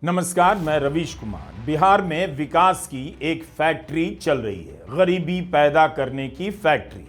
नमस्कार, मैं रवीश कुमार। बिहार में विकास की एक फैक्ट्री चल रही है, गरीबी पैदा करने की फैक्ट्री।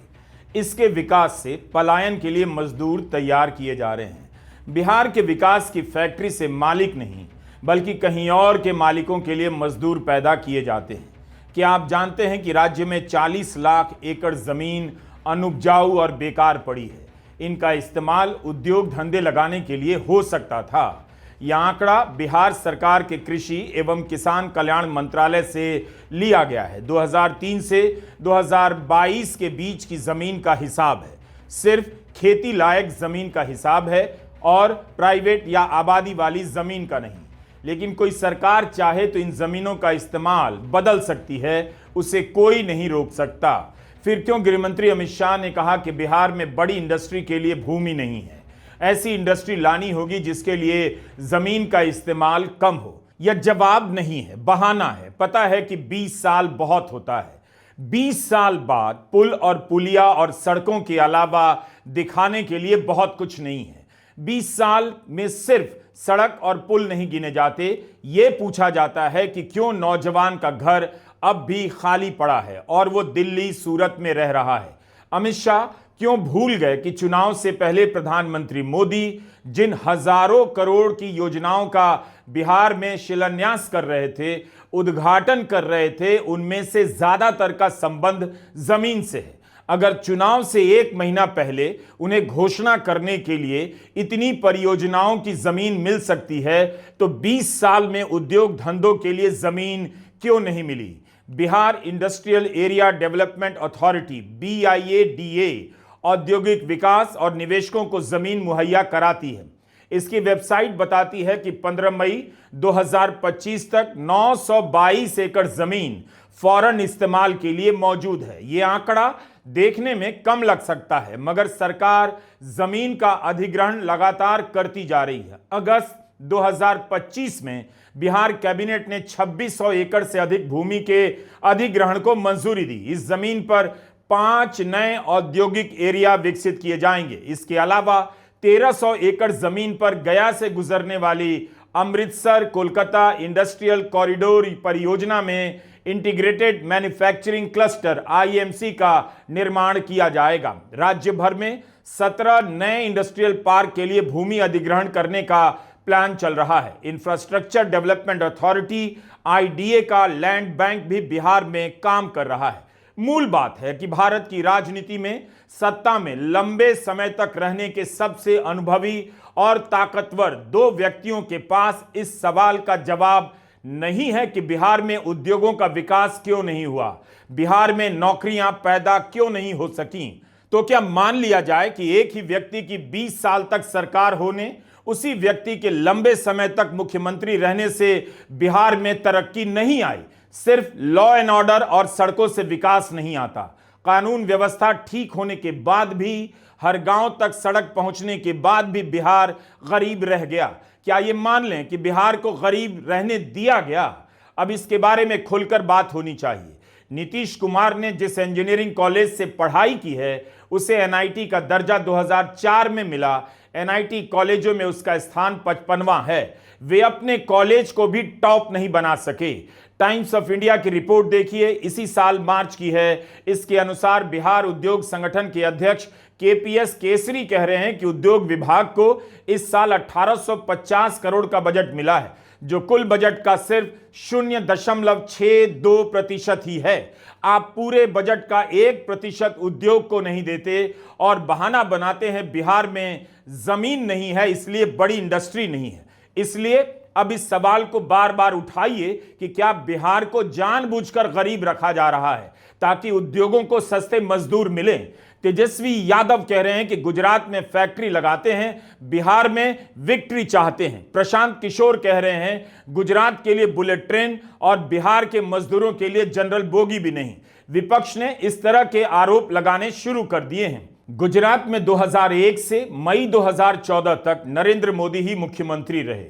इसके विकास से पलायन के लिए मजदूर तैयार किए जा रहे हैं। बिहार के विकास की फैक्ट्री से मालिक नहीं बल्कि कहीं और के मालिकों के लिए मजदूर पैदा किए जाते हैं। क्या आप जानते हैं कि राज्य में 40 लाख एकड़ जमीन अनुपजाऊ और बेकार पड़ी है? इनका इस्तेमाल उद्योग धंधे लगाने के लिए हो सकता था। यह आंकड़ा बिहार सरकार के कृषि एवं किसान कल्याण मंत्रालय से लिया गया है। 2003 से 2022 के बीच की जमीन का हिसाब है। सिर्फ खेती लायक जमीन का हिसाब है और प्राइवेट या आबादी वाली जमीन का नहीं। लेकिन कोई सरकार चाहे तो इन जमीनों का इस्तेमाल बदल सकती है, उसे कोई नहीं रोक सकता। फिर क्यों गृहमंत्री अमित शाह ने कहा कि बिहार में बड़ी इंडस्ट्री के लिए भूमि नहीं है? ऐसी इंडस्ट्री लानी होगी जिसके लिए जमीन का इस्तेमाल कम हो। यह जवाब नहीं है, बहाना है। पता है कि 20 साल बहुत होता है। 20 साल बाद पुल और पुलिया और सड़कों के अलावा दिखाने के लिए बहुत कुछ नहीं है। 20 साल में सिर्फ सड़क और पुल नहीं गिने जाते। यह पूछा जाता है कि क्यों नौजवान का घर अब भी खाली पड़ा है और वो दिल्ली सूरत में रह रहा है। अमित शाह क्यों भूल गए कि चुनाव से पहले प्रधानमंत्री मोदी जिन हजारों करोड़ की योजनाओं का बिहार में शिलान्यास कर रहे थे, उद्घाटन कर रहे थे, उनमें से ज्यादातर का संबंध जमीन से है। अगर चुनाव से 1 महीना पहले उन्हें घोषणा करने के लिए इतनी परियोजनाओं की जमीन मिल सकती है तो 20 साल में उद्योग धंधों के लिए जमीन क्यों नहीं मिली? Bihar industrial area development authority BIADA औद्योगिक विकास और निवेशकों को जमीन मुहैया कराती है। इसकी वेबसाइट बताती है कि 15 मई 2025 तक 922 एकड़ जमीन फौरन इस्तेमाल के लिए मौजूद है। यह आंकड़ा देखने में कम लग सकता है, मगर सरकार जमीन का अधिग्रहण लगातार करती जा रही है। अगस्त 2025 में बिहार कैबिनेट ने 2600 एकड़ से अधिक भूमि के अधिग्रहण को मंजूरी दी। इस जमीन पर 5 नए औद्योगिक एरिया विकसित किए जाएंगे। इसके अलावा 1300 एकड़ जमीन पर गया से गुजरने वाली अमृतसर कोलकाता इंडस्ट्रियल कॉरिडोर परियोजना में इंटीग्रेटेड मैन्युफैक्चरिंग क्लस्टर IMC का निर्माण किया जाएगा। राज्य भर में 17 नए इंडस्ट्रियल पार्क के लिए भूमि अधिग्रहण करने का प्लान चल रहा है। इंफ्रास्ट्रक्चर डेवलपमेंट अथॉरिटी IDA का लैंड बैंक भी बिहार में काम कर रहा है। मूल बात है कि भारत की राजनीति में सत्ता में लंबे समय तक रहने के सबसे अनुभवी और ताकतवर 2 व्यक्तियों के पास इस सवाल का जवाब नहीं है कि बिहार में उद्योगों का विकास क्यों नहीं हुआ, बिहार में नौकरियां पैदा क्यों नहीं हो सकी। तो क्या मान लिया जाए कि एक ही व्यक्ति की 20 साल तक सरकार होने, उसी व्यक्ति के लंबे समय तक मुख्यमंत्री रहने से बिहार में तरक्की नहीं आई? सिर्फ लॉ एंड ऑर्डर और सड़कों से विकास नहीं आता। कानून व्यवस्था ठीक होने के बाद भी, हर गांव तक सड़क पहुंचने के बाद भी बिहार गरीब रह गया। क्या ये मान लें कि बिहार को गरीब रहने दिया गया? अब इसके बारे में खुलकर बात होनी चाहिए। नीतीश कुमार ने जिस इंजीनियरिंग कॉलेज से पढ़ाई की है उसे NIT का दर्जा 2004 में मिला। NIT कॉलेजों में उसका स्थान 55वां है। वे अपने कॉलेज को भी टॉप नहीं बना सके। टाइम्स ऑफ इंडिया की रिपोर्ट देखिए, इसी साल मार्च की है। इसके अनुसार बिहार उद्योग संगठन के अध्यक्ष KPS केसरी कह रहे हैं कि उद्योग विभाग को इस साल 1850 करोड़ का बजट मिला है, जो कुल बजट का सिर्फ 0.62% ही है। आप पूरे बजट का 1% उद्योग को नहीं देते और बहाना बनाते हैं बिहार में जमीन नहीं है, इसलिए बड़ी इंडस्ट्री नहीं है। इसलिए अब इस सवाल को बार बार उठाइए कि क्या बिहार को जानबूझकर गरीब रखा जा रहा है ताकि उद्योगों को सस्ते मजदूर मिले? तेजस्वी यादव कह रहे हैं कि गुजरात में फैक्ट्री लगाते हैं, बिहार में विक्ट्री चाहते हैं। प्रशांत किशोर कह रहे हैं गुजरात के लिए बुलेट ट्रेन और बिहार के मजदूरों के लिए जनरल बोगी भी नहीं। विपक्ष ने इस तरह के आरोप लगाने शुरू कर दिए हैं। गुजरात में 2001 से मई 2014 तक नरेंद्र मोदी ही मुख्यमंत्री रहे।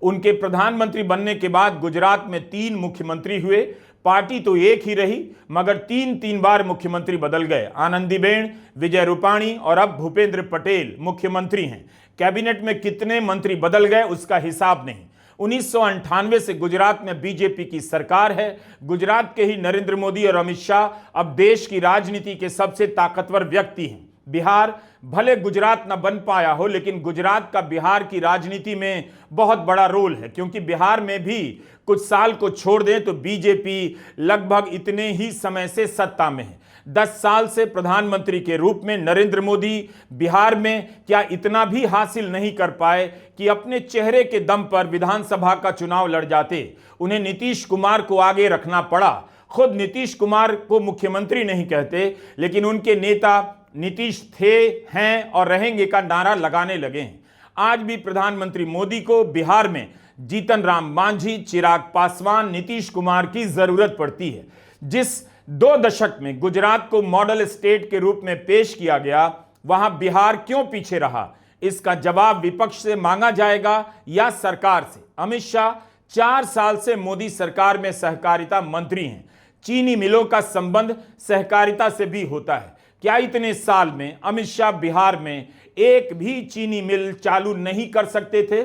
उनके प्रधानमंत्री बनने के बाद गुजरात में 3 मुख्यमंत्री हुए। पार्टी तो एक ही रही, मगर 3 बार मुख्यमंत्री बदल गए। आनंदीबेन, विजय रूपाणी और अब भूपेंद्र पटेल मुख्यमंत्री हैं। कैबिनेट में कितने मंत्री बदल गए उसका हिसाब नहीं। 1998 से गुजरात में बीजेपी की सरकार है। गुजरात के ही नरेंद्र मोदी और अमित शाह अब देश की राजनीति के सबसे ताकतवर व्यक्ति हैं। बिहार भले गुजरात न बन पाया हो, लेकिन गुजरात का बिहार की राजनीति में बहुत बड़ा रोल है, क्योंकि बिहार में भी कुछ साल को छोड़ दें तो बीजेपी लगभग इतने ही समय से सत्ता में है। 10 साल से प्रधानमंत्री के रूप में नरेंद्र मोदी बिहार में क्या इतना भी हासिल नहीं कर पाए कि अपने चेहरे के दम पर विधानसभा का चुनाव लड़ जाते। उन्हें नीतीश कुमार को आगे रखना पड़ा। खुद नीतीश कुमार को मुख्यमंत्री नहीं कहते, लेकिन उनके नेता नीतीश थे, हैं और रहेंगे का नारा लगाने लगे हैं। आज भी प्रधानमंत्री मोदी को बिहार में जीतन राम मांझी, चिराग पासवान, नीतीश कुमार की जरूरत पड़ती है। जिस 2 दशक में गुजरात को मॉडल स्टेट के रूप में पेश किया गया, वहां बिहार क्यों पीछे रहा, इसका जवाब विपक्ष से मांगा जाएगा या सरकार से। अमित शाह 4 साल से मोदी सरकार में सहकारिता मंत्री हैं। चीनी मिलों का संबंध सहकारिता से भी होता है। क्या इतने साल में अमित शाह बिहार में एक भी चीनी मिल चालू नहीं कर सकते थे?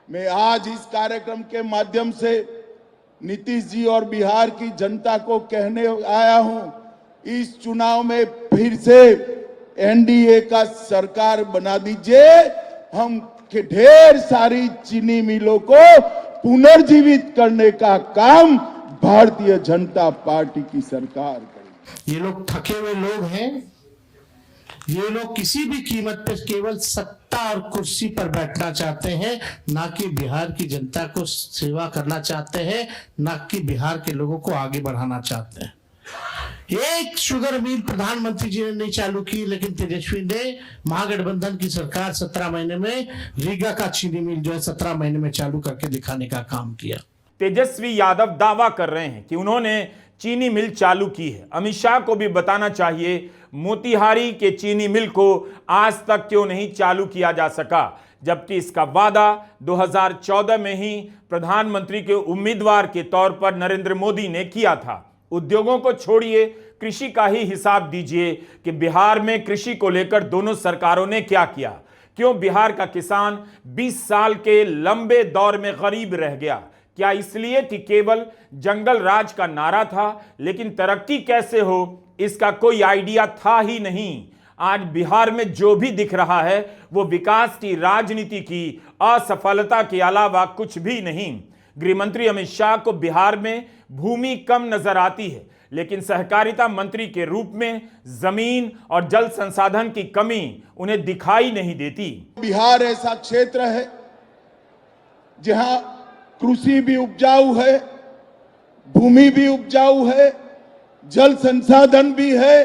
मैं आज इस कार्यक्रम के माध्यम से नीतीश जी और बिहार की जनता को कहने आया हूं, इस चुनाव में फिर से एनडीए का सरकार बना दीजिए। हम ढेर सारी चीनी मिलों को पुनर्जीवित करने का काम भारतीय जनता पार्टी की सरकार करेगी। ये लोग थके हुए लोग हैं। ये लोग किसी भी कीमत पर केवल सत्ता और कुर्सी पर बैठना चाहते हैं, ना कि बिहार की जनता को सेवा करना चाहते हैं, ना कि बिहार के लोगों को आगे बढ़ाना चाहते हैं। एक शुगर मिल प्रधानमंत्री जी ने नहीं चालू की, लेकिन तेजस्वी ने महागठबंधन की सरकार 17 महीने में रीगा का चीनी मिल जो है 17 महीने में चालू करके दिखाने का काम किया। तेजस्वी यादव दावा कर रहे हैं कि उन्होंने चीनी मिल चालू की है। अमित शाह को भी बताना चाहिए मोतिहारी के चीनी मिल को आज तक क्यों नहीं चालू किया जा सका, जबकि इसका वादा 2014 में ही प्रधानमंत्री के उम्मीदवार के तौर पर नरेंद्र मोदी ने किया था। उद्योगों को छोड़िए, कृषि का ही हिसाब दीजिए कि बिहार में कृषि को लेकर दोनों सरकारों ने क्या किया। क्यों बिहार का किसान 20 साल के लंबे दौर में गरीब रह गया? क्या इसलिए कि केवल जंगल राज का नारा था, लेकिन तरक्की कैसे हो इसका कोई आइडिया था ही नहीं। आज बिहार में जो भी दिख रहा है वो विकास की राजनीति की असफलता के अलावा कुछ भी नहीं। गृहमंत्री अमित शाह को बिहार में भूमि कम नजर आती है, लेकिन सहकारिता मंत्री के रूप में जमीन और जल संसाधन की कमी उन्हें दिखाई नहीं देती। बिहार ऐसा क्षेत्र है जहां कृषि भी उपजाऊ है, भूमि भी उपजाऊ है, जल संसाधन भी है।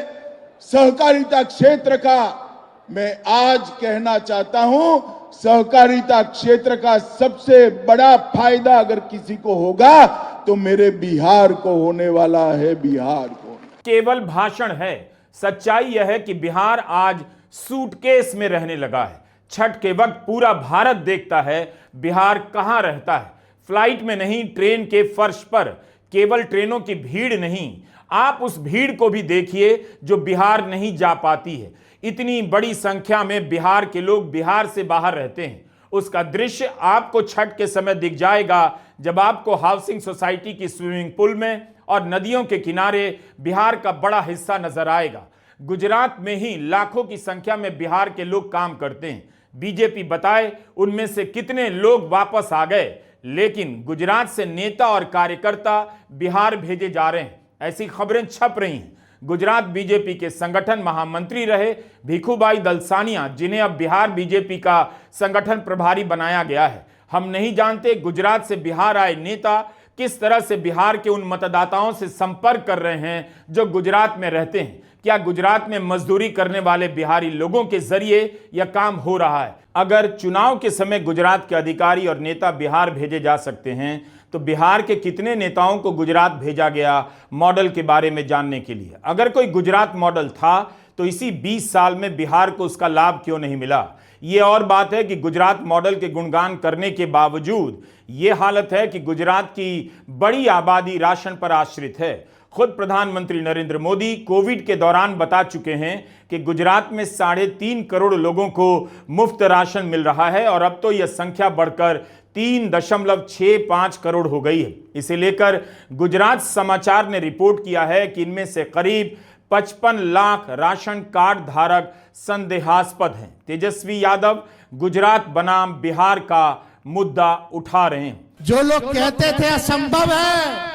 सहकारिता क्षेत्र का मैं आज कहना चाहता हूं, सहकारिता क्षेत्र का सबसे बड़ा फायदा अगर किसी को होगा तो मेरे बिहार को होने वाला है। बिहार को केवल भाषण है, सच्चाई यह है कि बिहार आज सूटकेस में रहने लगा है। छठ के वक्त पूरा भारत देखता है बिहार कहां रहता है। फ्लाइट में नहीं, ट्रेन के फर्श पर। केवल ट्रेनों की भीड़ नहीं, आप उस भीड़ को भी देखिए जो बिहार नहीं जा पाती है। इतनी बड़ी संख्या में बिहार के लोग बिहार से बाहर रहते हैं। उसका दृश्य आपको छठ के समय दिख जाएगा, जब आपको हाउसिंग सोसाइटी की स्विमिंग पूल में और नदियों के किनारे बिहार का बड़ा हिस्सा नजर आएगा। गुजरात में ही लाखों की संख्या में बिहार के लोग काम करते हैं। बीजेपी बताए उनमें से कितने लोग वापस आ गए, लेकिन गुजरात से नेता और कार्यकर्ता बिहार भेजे जा रहे हैं, ऐसी खबरें छप रही हैं। गुजरात बीजेपी के संगठन महामंत्री रहे भिखुभाई दलसानिया, जिन्हें अब बिहार बीजेपी का संगठन प्रभारी बनाया गया है। हम नहीं जानते गुजरात से बिहार आए नेता किस तरह से बिहार के उन मतदाताओं से संपर्क कर रहे हैं जो गुजरात में रहते हैं। क्या गुजरात में मजदूरी करने वाले बिहारी लोगों के जरिए यह काम हो रहा है? अगर चुनाव के समय गुजरात के अधिकारी और नेता बिहार भेजे जा सकते हैं, तो बिहार के कितने नेताओं को गुजरात भेजा गया मॉडल के बारे में जानने के लिए? अगर कोई गुजरात मॉडल था तो इसी 20 साल में बिहार को उसका लाभ क्यों नहीं मिला? ये और बात है कि गुजरात मॉडल के गुणगान करने के बावजूद ये हालत है कि गुजरात की बड़ी आबादी राशन पर आश्रित है। खुद प्रधानमंत्री नरेंद्र मोदी कोविड के दौरान बता चुके हैं कि गुजरात में 3.5 करोड़ लोगों को मुफ्त राशन मिल रहा है और अब तो यह संख्या बढ़कर 3.65 करोड़ हो गई है। इसे लेकर गुजरात समाचार ने रिपोर्ट किया है कि इनमें से करीब 55 लाख राशन कार्ड धारक संदेहास्पद हैं। तेजस्वी यादव गुजरात बनाम बिहार का मुद्दा उठा रहे हैं। जो लोग कहते थे असंभव है,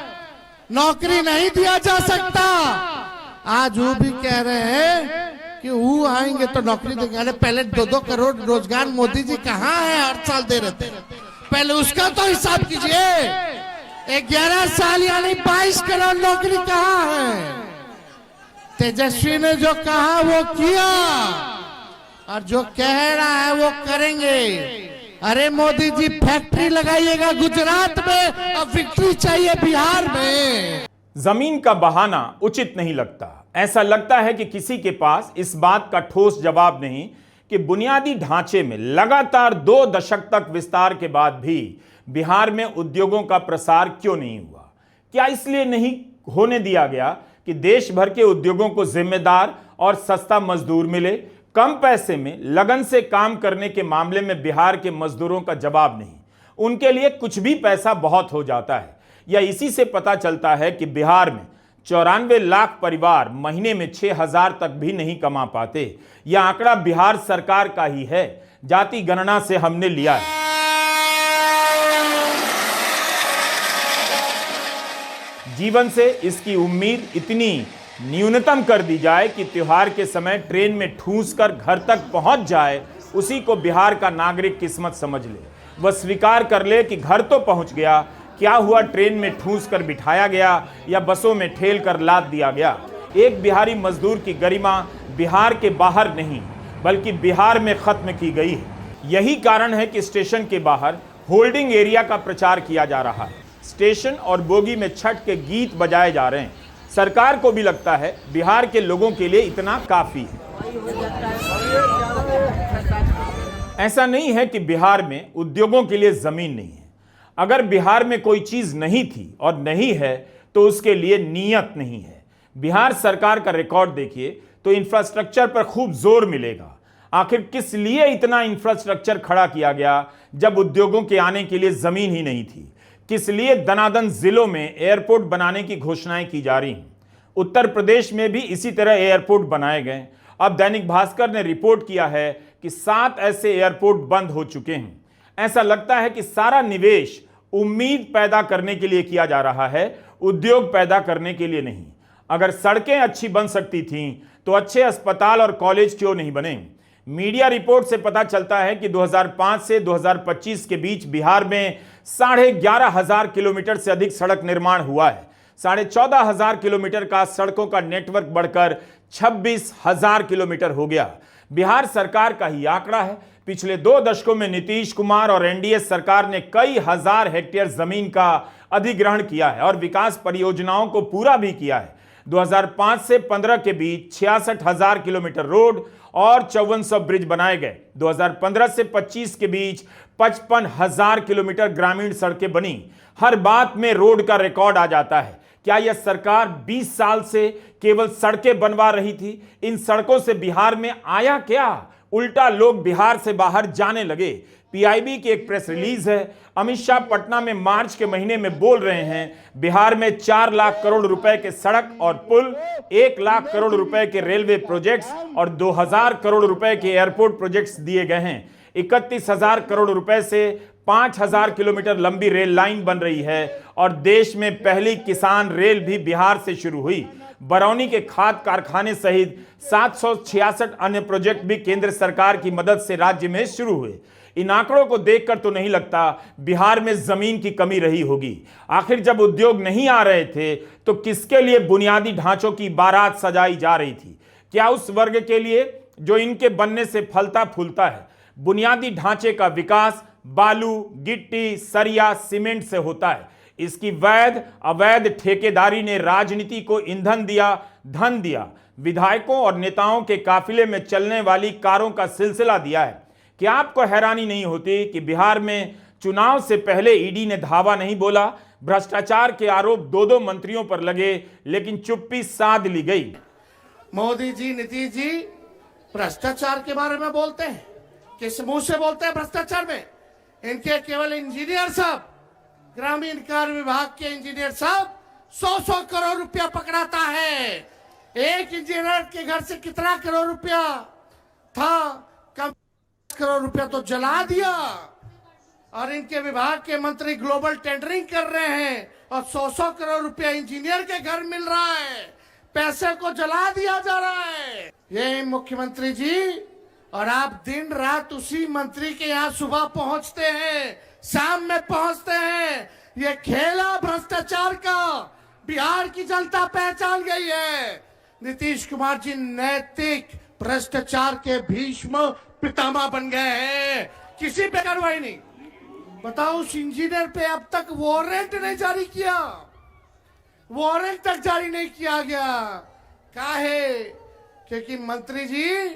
नौकरी नहीं दिया जा सकता, आज वो भी कह रहे हैं कि वो आएंगे तो नौकरी देंगे। अरे पहले 2-2 करोड़ रोजगार मोदी जी कहाँ है, हर साल दे रहे थे, पहले उसका तो हिसाब कीजिए। 11 साल यानी 22 करोड़ नौकरी कहाँ है? तेजस्वी ने जो कहा वो किया और जो कह रहा है वो करेंगे। अरे मोदी जी फैक्ट्री लगाइएगा गुजरात में और विक्ट्री चाहिए बिहार में। जमीन का बहाना उचित नहीं लगता। ऐसा लगता है कि किसी के पास इस बात का ठोस जवाब नहीं कि बुनियादी ढांचे में लगातार 2 दशक तक विस्तार के बाद भी बिहार में उद्योगों का प्रसार क्यों नहीं हुआ। क्या इसलिए नहीं होने दिया गया कि देश भर के उद्योगों को जिम्मेदार और सस्ता मजदूर मिले? कम पैसे में लगन से काम करने के मामले में बिहार के मजदूरों का जवाब नहीं, उनके लिए कुछ भी पैसा बहुत हो जाता है। या इसी से पता चलता है कि बिहार में 94 लाख परिवार महीने में 6,000 तक भी नहीं कमा पाते। यह आंकड़ा बिहार सरकार का ही है, जाति गणना से हमने लिया है। जीवन से इसकी उम्मीद इतनी न्यूनतम कर दी जाए कि त्योहार के समय ट्रेन में ठूंस कर घर तक पहुंच जाए, उसी को बिहार का नागरिक किस्मत समझ ले। वह स्वीकार कर ले कि घर तो पहुंच गया, क्या हुआ ट्रेन में ठूंस कर बिठाया गया या बसों में ठेल कर लाद दिया गया। एक बिहारी मजदूर की गरिमा बिहार के बाहर नहीं बल्कि बिहार में खत्म की गई है। यही कारण है कि स्टेशन के बाहर होल्डिंग एरिया का प्रचार किया जा रहा है। स्टेशन और बोगी में छठ के गीत बजाए जा रहे हैं। सरकार को भी लगता है बिहार के लोगों के लिए इतना काफी है। ऐसा नहीं है कि बिहार में उद्योगों के लिए जमीन नहीं है। अगर बिहार में कोई चीज नहीं थी और नहीं है तो उसके लिए नीयत नहीं है। बिहार सरकार का रिकॉर्ड देखिए तो इंफ्रास्ट्रक्चर पर खूब जोर मिलेगा। आखिर किस लिए इतना इंफ्रास्ट्रक्चर खड़ा किया गया जब उद्योगों के आने के लिए जमीन ही नहीं थी? किस लिए दनादन जिलों में एयरपोर्ट बनाने की घोषणाएं की जा रही हैं? उत्तर प्रदेश में भी इसी तरह एयरपोर्ट बनाए गए। अब दैनिक भास्कर ने रिपोर्ट किया है कि 7 ऐसे एयरपोर्ट बंद हो चुके हैं। ऐसा लगता है कि सारा निवेश उम्मीद पैदा करने के लिए किया जा रहा है, उद्योग पैदा करने के लिए नहीं। अगर सड़कें अच्छी बन सकती थीं तो अच्छे अस्पताल और कॉलेज क्यों नहीं बने? मीडिया रिपोर्ट से पता चलता है कि 2005 से 2025 के बीच बिहार में 11,500 किलोमीटर से अधिक सड़क निर्माण हुआ है। 14,500 किलोमीटर का सड़कों का नेटवर्क बढ़कर 26,000 किलोमीटर हो गया। बिहार सरकार का ही आंकड़ा है। पिछले 2 दशकों में नीतीश कुमार और एनडीए सरकार ने कई हजार हेक्टेयर जमीन का अधिग्रहण किया है और विकास परियोजनाओं को पूरा भी किया है। 2005 से 15 के बीच 66,000 किलोमीटर रोड और 5400 ब्रिज बनाए गए। 2015 से 25 के बीच 55,000 किलोमीटर ग्रामीण सड़कें बनी। हर बात में रोड का रिकॉर्ड आ जाता है। क्या यह सरकार 20 साल से केवल सड़कें बनवा रही थी? इन सड़कों से बिहार में आया क्या? उल्टा लोग बिहार से बाहर जाने लगे। पीआईबी की एक प्रेस रिलीज है। अमित शाह पटना में मार्च के महीने में बोल रहे हैं बिहार में 4 लाख करोड़ रुपए के सड़क और पुल, 1 लाख करोड़ रुपए के रेलवे प्रोजेक्ट्स और 2,000 करोड़ रुपए के एयरपोर्ट प्रोजेक्ट्स दिए गए हैं। 31,000 करोड़ रुपए से 5,000 किलोमीटर लंबी रेल लाइन बन रही है और देश में पहली किसान रेल भी बिहार से शुरू हुई। बरौनी के खाद कारखाने सहित 766 अन्य प्रोजेक्ट भी केंद्र सरकार की मदद से राज्य में शुरू हुए। इन आंकड़ों को देखकर तो नहीं लगता बिहार में जमीन की कमी रही होगी। आखिर जब उद्योग नहीं आ रहे थे तो किसके लिए बुनियादी ढांचों की बारात सजाई जा रही थी? क्या उस वर्ग के लिए जो इनके बनने से फलता फूलता है? बुनियादी ढांचे का विकास बालू, गिट्टी, सरिया, सीमेंट से होता है। इसकी वैध अवैध ठेकेदारी ने राजनीति को ईंधन दिया, धन दिया, विधायकों और नेताओं के काफिले में चलने वाली कारों का सिलसिला दिया है। क्या आपको हैरानी नहीं होती कि बिहार में चुनाव से पहले ईडी ने धावा नहीं बोला? भ्रष्टाचार के आरोप 2-2 मंत्रियों पर लगे लेकिन चुप्पी साध ली गई। मोदी जी, नीतीश जी भ्रष्टाचार के बारे में बोलते हैं, किस मुंह से बोलते हैं भ्रष्टाचार में? इनके केवल इंजीनियर साहब, ग्रामीण कार्य विभाग के इंजीनियर साहब 100-100 करोड़ रुपया पकड़ाता है। एक इंजीनियर के घर से कितना करोड़ रुपया था? कम करोड़ रुपया तो जला दिया। और इनके विभाग के मंत्री ग्लोबल टेंडरिंग कर रहे हैं और 100-100 करोड़ रुपया इंजीनियर के घर मिल रहा है। पैसे को जला दिया जा रहा है। ये मुख्यमंत्री जी, और आप दिन रात उसी मंत्री के यहाँ सुबह पहुंचते हैं, शाम में पहुंचते हैं। ये खेला भ्रष्टाचार का बिहार की जनता पहचान गई है। नीतीश कुमार जी नैतिक भ्रष्टाचार के भीष्म पितामह बन गए हैं। किसी पे कार्रवाई नहीं। बताओ, उस इंजीनियर पे अब तक वारंट नहीं जारी किया, वारंट तक जारी नहीं किया गया। काहे? क्योंकि मंत्री जी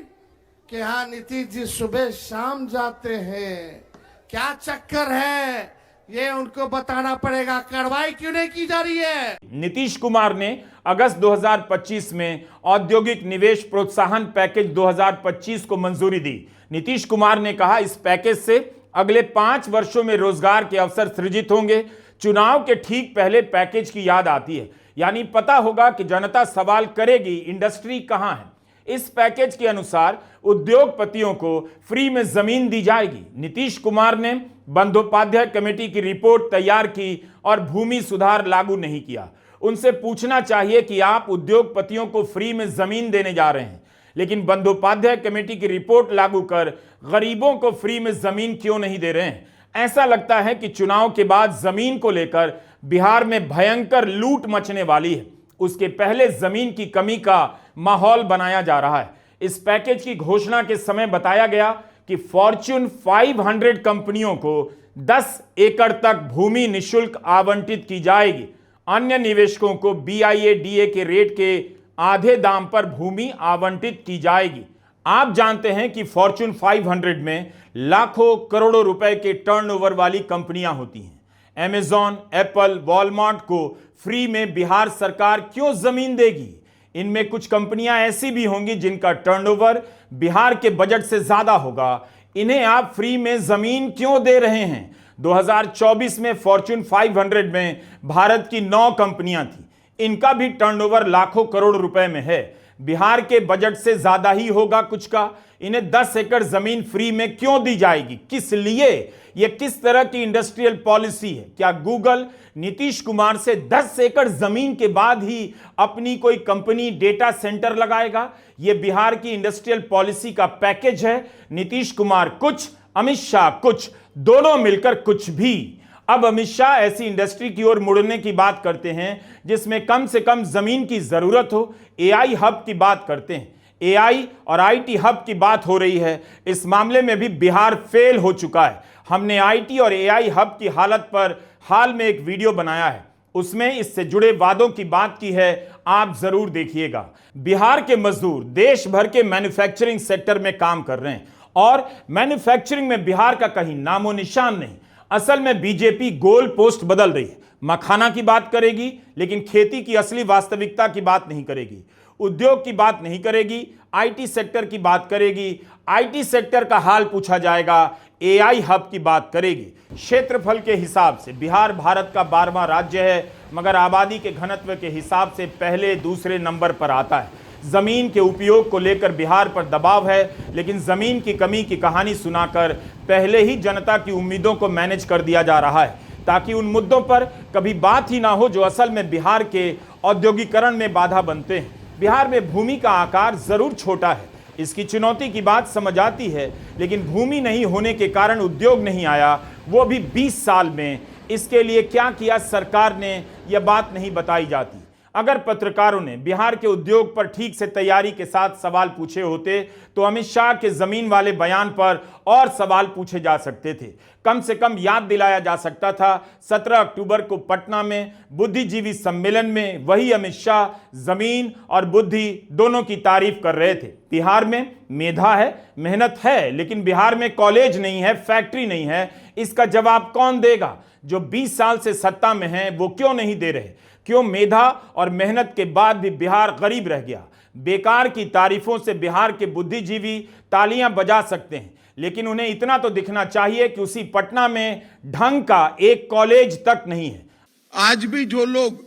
के यहाँ नीतीश जी सुबह शाम जाते हैं। क्या चक्कर है ये उनको बताना पड़ेगा। कार्रवाई क्यों नहीं की जा रही है? नीतीश कुमार ने अगस्त 2025 में औद्योगिक निवेश प्रोत्साहन पैकेज 2025 को मंजूरी दी। नीतीश कुमार ने कहा, इस पैकेज से अगले 5 वर्षों में रोजगार के अवसर सृजित होंगे। चुनाव के ठीक पहले पैकेज की याद आती है, यानी पता होगा कि जनता सवाल करेगी इंडस्ट्री कहां है। इस पैकेज के अनुसार उद्योगपतियों को फ्री में जमीन दी जाएगी। नीतीश कुमार ने बंदोपाध्याय कमेटी की रिपोर्ट तैयार की और भूमि सुधार लागू नहीं किया। उनसे पूछना चाहिए कि आप उद्योगपतियों को फ्री में जमीन देने जा रहे हैं, लेकिन बंदोपाध्याय कमेटी की रिपोर्ट लागू कर गरीबों को फ्री में जमीन क्यों नहीं दे रहे हैं। ऐसा लगता है कि चुनाव के बाद जमीन को लेकर बिहार में भयंकर लूट मचने वाली है। उसके पहले जमीन की कमी का माहौल बनाया जा रहा है। इस पैकेज की घोषणा के समय बताया गया कि फॉर्च्यून 500 कंपनियों को 10 एकड़ तक भूमि निशुल्क आवंटित की जाएगी। अन्य निवेशकों को BIADA के रेट के आधे दाम पर भूमि आवंटित की जाएगी। आप जानते हैं कि फॉर्च्यून 500 में लाखों करोड़ों रुपए के टर्नओवर वाली कंपनियां होती हैं। अमेजॉन, एप्पल, वॉलमार्ट को फ्री में बिहार सरकार क्यों जमीन देगी? इनमें कुछ कंपनियां ऐसी भी होंगी जिनका टर्नओवर बिहार के बजट से ज्यादा होगा। इन्हें आप फ्री में जमीन क्यों दे रहे हैं? 2024 में फॉर्च्यून 500 में भारत की 9 कंपनियां थी। इनका भी टर्नओवर लाखों करोड़ रुपए में है। बिहार के बजट से ज्यादा ही होगा कुछ का। इन्हें 10 एकड़ जमीन फ्री में क्यों दी जाएगी? किस लिए? यह किस तरह की इंडस्ट्रियल पॉलिसी है? क्या गूगल नीतीश कुमार से 10 एकड़ जमीन के बाद ही अपनी कोई कंपनी डेटा सेंटर लगाएगा? यह बिहार की इंडस्ट्रियल पॉलिसी का पैकेज है। नीतीश कुमार कुछ, अमित शाह कुछ, दोनों मिलकर कुछ भी। अब अमित शाह ऐसी इंडस्ट्री की ओर मुड़ने की बात करते हैं जिसमें कम से कम जमीन की जरूरत हो। AI हब की बात करते हैं। AI और IT हब की बात हो रही है। इस मामले में भी बिहार फेल हो चुका है। हमने IT और AI हब की हालत पर हाल में एक वीडियो बनाया है, उसमें इससे जुड़े वादों की बात की है, आप जरूर देखिएगा। बिहार के मजदूर देश भर के मैन्युफैक्चरिंग सेक्टर में काम कर रहे हैं और मैन्युफैक्चरिंग में बिहार का कहीं नामो निशान नहीं। असल में बीजेपी गोल पोस्ट बदल रही है। मखाना की बात करेगी लेकिन खेती की असली वास्तविकता की बात नहीं करेगी। उद्योग की बात नहीं करेगी, IT सेक्टर की बात करेगी। IT सेक्टर का हाल पूछा जाएगा, AI हब की बात करेगी। क्षेत्रफल के हिसाब से बिहार भारत का 12वां राज्य है, मगर आबादी के घनत्व के हिसाब से पहले दूसरे नंबर पर आता है। जमीन के उपयोग को लेकर बिहार पर दबाव है, लेकिन जमीन की कमी की कहानी सुनाकर पहले ही जनता की उम्मीदों को मैनेज कर दिया जा रहा है, ताकि उन मुद्दों पर कभी बात ही ना हो जो असल में बिहार के औद्योगिकरण में बाधा बनते हैं। बिहार में भूमि का आकार जरूर छोटा है, इसकी चुनौती की बात समझ आती है, लेकिन भूमि नहीं होने के कारण उद्योग नहीं आया, वो भी 20 साल में। इसके लिए क्या किया सरकार ने, यह बात नहीं बताई जाती। अगर पत्रकारों ने बिहार के उद्योग पर ठीक से तैयारी के साथ सवाल पूछे होते तो अमित शाह के जमीन वाले बयान पर और सवाल पूछे जा सकते थे। कम से कम याद दिलाया जा सकता था 17 अक्टूबर को पटना में बुद्धिजीवी सम्मेलन में वही अमित शाह जमीन और बुद्धि दोनों की तारीफ कर रहे थे। बिहार में मेधा है, मेहनत है, लेकिन बिहार में कॉलेज नहीं है, फैक्ट्री नहीं है। इसका जवाब कौन देगा? जो 20 साल से सत्ता में हैं वो क्यों नहीं दे रहे? क्यों मेधा और मेहनत के बाद भी बिहार गरीब रह गया? बेकार की तारीफों से बिहार के बुद्धिजीवी तालियां बजा सकते हैं, लेकिन उन्हें इतना तो दिखना चाहिए कि उसी पटना में ढंग का एक कॉलेज तक नहीं है। आज भी जो लोग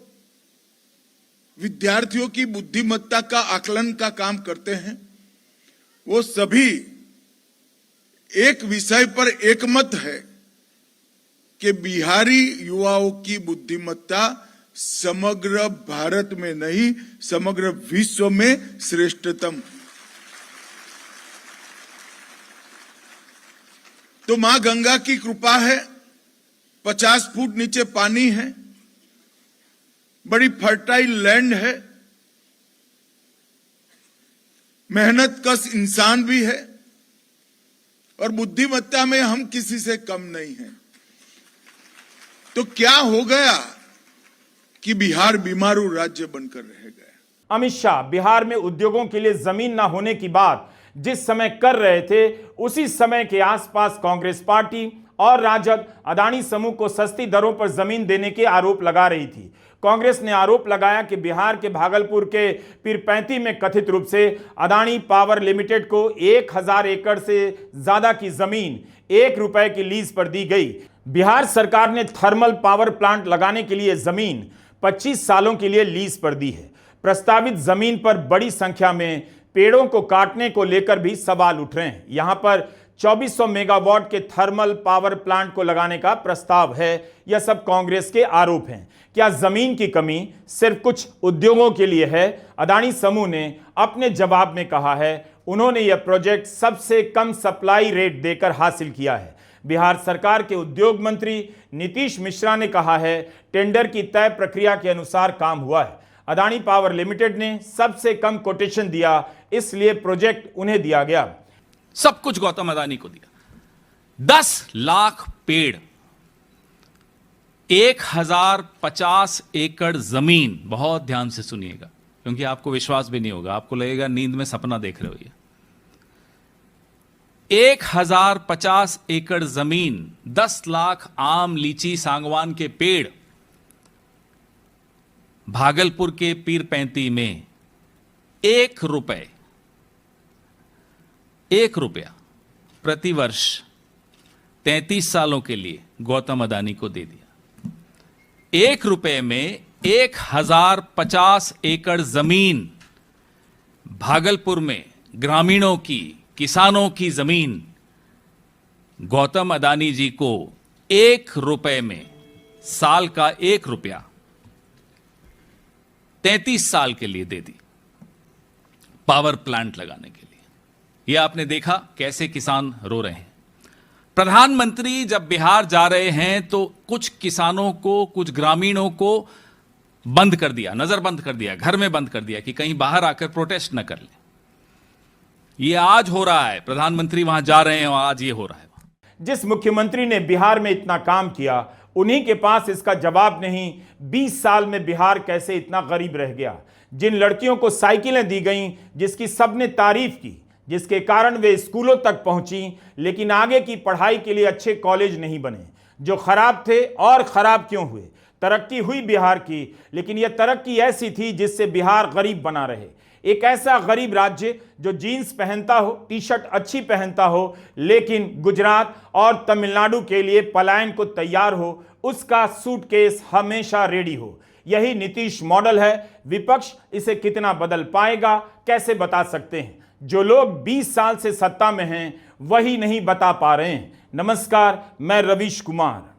विद्यार्थियों की बुद्धिमत्ता का आकलन का काम करते हैं, वो सभी एक विषय पर एकमत है कि बिहारी युवाओं की बुद्धिमत्ता समग्र भारत में नहीं, समग्र विश्व में श्रेष्ठतम। तो मां गंगा की कृपा है, 50 फुट नीचे पानी है, बड़ी फर्टाइल लैंड है, मेहनत कश इंसान भी है और बुद्धिमत्ता में हम किसी से कम नहीं हैं। तो क्या हो गया कि बिहार बीमारू राज्य बनकर रह गया। अमित शाह बिहार में उद्योगों के लिए जमीन ना होने की बात जिस समय कर रहे थे, उसी समय के आसपास कांग्रेस पार्टी और राजद अदानी समूह को सस्ती दरों पर जमीन देने के आरोप लगा रही थी। कांग्रेस ने आरोप लगाया कि बिहार के भागलपुर के पीरपैंती में कथित रूप से अदानी पावर लिमिटेड को 1000 एकड़ से ज्यादा की जमीन 1 रुपए की लीज पर दी गई। बिहार सरकार ने थर्मल पावर प्लांट लगाने के लिए जमीन 25 सालों के लिए लीज पर दी है। प्रस्तावित जमीन पर बड़ी संख्या में पेड़ों को काटने को लेकर भी सवाल उठ रहे हैं। यहां पर 2400 मेगावाट के थर्मल पावर प्लांट को लगाने का प्रस्ताव है। यह सब कांग्रेस के आरोप हैं। क्या जमीन की कमी सिर्फ कुछ उद्योगों के लिए है? अदानी समूह ने अपने जवाब में कहा है उन्होंने यह प्रोजेक्ट सबसे कम सप्लाई रेट देकर हासिल किया है। बिहार सरकार के उद्योग मंत्री नीतीश मिश्रा ने कहा है टेंडर की तय प्रक्रिया के अनुसार काम हुआ है। अदानी पावर लिमिटेड ने सबसे कम कोटेशन दिया, इसलिए प्रोजेक्ट उन्हें दिया गया। सब कुछ गौतम अदानी को दिया। 10 लाख पेड़, 1050 एकड़ जमीन। बहुत ध्यान से सुनिएगा क्योंकि आपको विश्वास भी नहीं होगा, आपको लगेगा नींद में सपना देख रहे हो। ये 1050 एकड़ जमीन, 10 लाख आम, लीची, सांगवान के पेड़। भागलपुर के पीरपैंती में 1 रुपया प्रति वर्ष 33 सालों के लिए गौतम अदानी को दे दिया। 1 रुपए में 1050 एकड़ जमीन, भागलपुर में ग्रामीणों की, किसानों की जमीन गौतम अदानी जी को 1 रुपए में, साल का 1 रुपया 33 साल के लिए दे दी पावर प्लांट लगाने के लिए। यह आपने देखा कैसे किसान रो रहे हैं। प्रधानमंत्री जब बिहार जा रहे हैं तो कुछ किसानों को, कुछ ग्रामीणों को बंद कर दिया, नजरबंद कर दिया, घर में बंद कर दिया कि कहीं बाहर आकर प्रोटेस्ट न कर ले। यह आज हो रहा है, प्रधानमंत्री वहां जा रहे हैं और आज ये हो रहा है। जिस मुख्यमंत्री ने बिहार में इतना काम किया उन्हीं के पास इसका जवाब नहीं 20 साल में बिहार कैसे इतना गरीब रह गया। जिन लड़कियों को साइकिलें दी गईं, जिसकी सबने तारीफ की, जिसके कारण वे स्कूलों तक पहुंची, लेकिन आगे की पढ़ाई के लिए अच्छे कॉलेज नहीं बने, जो खराब थे और खराब क्यों हुए। तरक्की हुई बिहार की, लेकिन यह तरक्की ऐसी थी जिससे बिहार गरीब बना रहे। एक ऐसा गरीब राज्य जो जीन्स पहनता हो, टी शर्ट अच्छी पहनता हो, लेकिन गुजरात और तमिलनाडु के लिए पलायन को तैयार हो, उसका सूटकेस हमेशा रेडी हो। यही नीतीश मॉडल है। विपक्ष इसे कितना बदल पाएगा, कैसे बता सकते हैं? जो लोग 20 साल से सत्ता में हैं वही नहीं बता पा रहे हैं। नमस्कार, मैं रवीश कुमार।